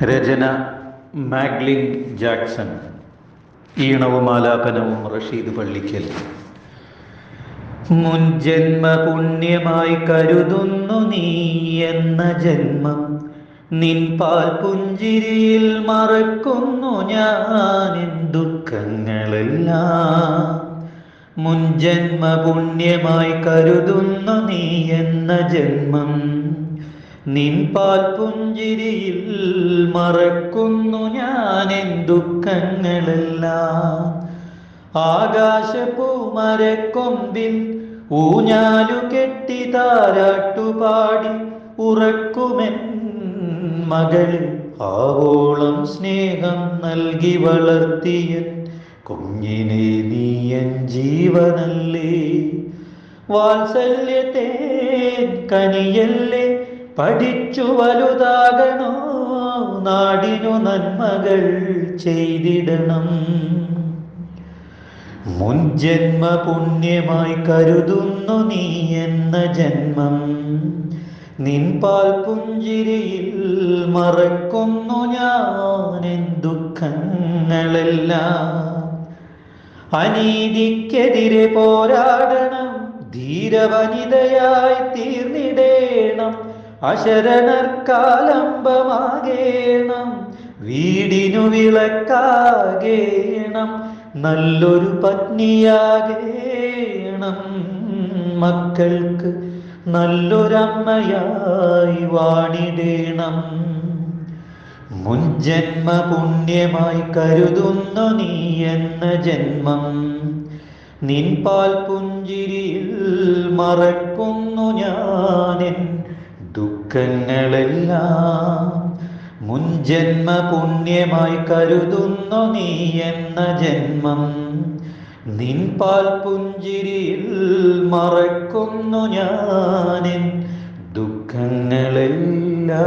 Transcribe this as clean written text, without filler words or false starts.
രചന മാഗ്ലിൻ Jackson. ഈണവും ആലാപനവും Rasheed Pallikkal. മുൻജന്മ പുണ്യമായി കരുതുന്നു നീ എന്ന ജന്മം, നിൻ പാൽ പുഞ്ചിരിയിൽ മറക്കുന്നു ഞാൻ ദുഃഖങ്ങളെല്ലാം. മുൻജന്മ പുണ്യമായി കരുതുന്നു നീ എന്ന ജന്മം, നിൻ പാൽ പുഞ്ചിരിയിൽ മറക്കുന്നു ഞാൻ ദുഃഖങ്ങളെല്ലാം. ആകാശപ്പൂമരക്കൊമ്പിൽ ഊഞ്ഞാലു കെട്ടി താരാട്ടുപാടി ഉറക്കുമെൻ മകളെ, ആവോളം സ്നേഹം നൽകി വളർത്തിയ കുഞ്ഞിനെ നീയൻ ജീവനല്ലേ. വാത്സല്യത്തെ കനിയല്ലേ, പഠിച്ചു വലുതാകണോ, നാടിനു നന്മകൾ ചെയ്തിടണം. മുൻജന്മ പുണ്യമായി കരുതുന്നു നീ എന്ന ജന്മം, നിൻ പാൽ പുഞ്ചിരിയിൽ മറക്കുന്നു ഞാൻ ദുഃഖങ്ങളെല്ലാം. അനീതിക്കെതിരെ പോരാടണം, ധീരവനിതയായി തീർന്നിടേണം. അശരണർക്കാലംബമാകേണം, വീടിനു വിളക്കാകേണം. നല്ലൊരു പത്നിയാകേണം, മക്കൾക്ക് നല്ലൊരമ്മയായി വാണിടേണം. മുൻജന്മ പുണ്യമായി കരുതുന്നു നീ എന്ന ജന്മം, നിൻ പാൽ പുഞ്ചിരിയിൽ മറക്കുന്നു ഞാനെൻ ദുഃഖങ്ങളെല്ലാം. മുൻജന്മ പുണ്യമായി കരുതുന്നു നീ എന്ന ജന്മം, നിൻ പാൽ പുഞ്ചിരിയിൽ മറക്കുന്നു ഞാനെൻ ദുഃഖങ്ങളെല്ലാം.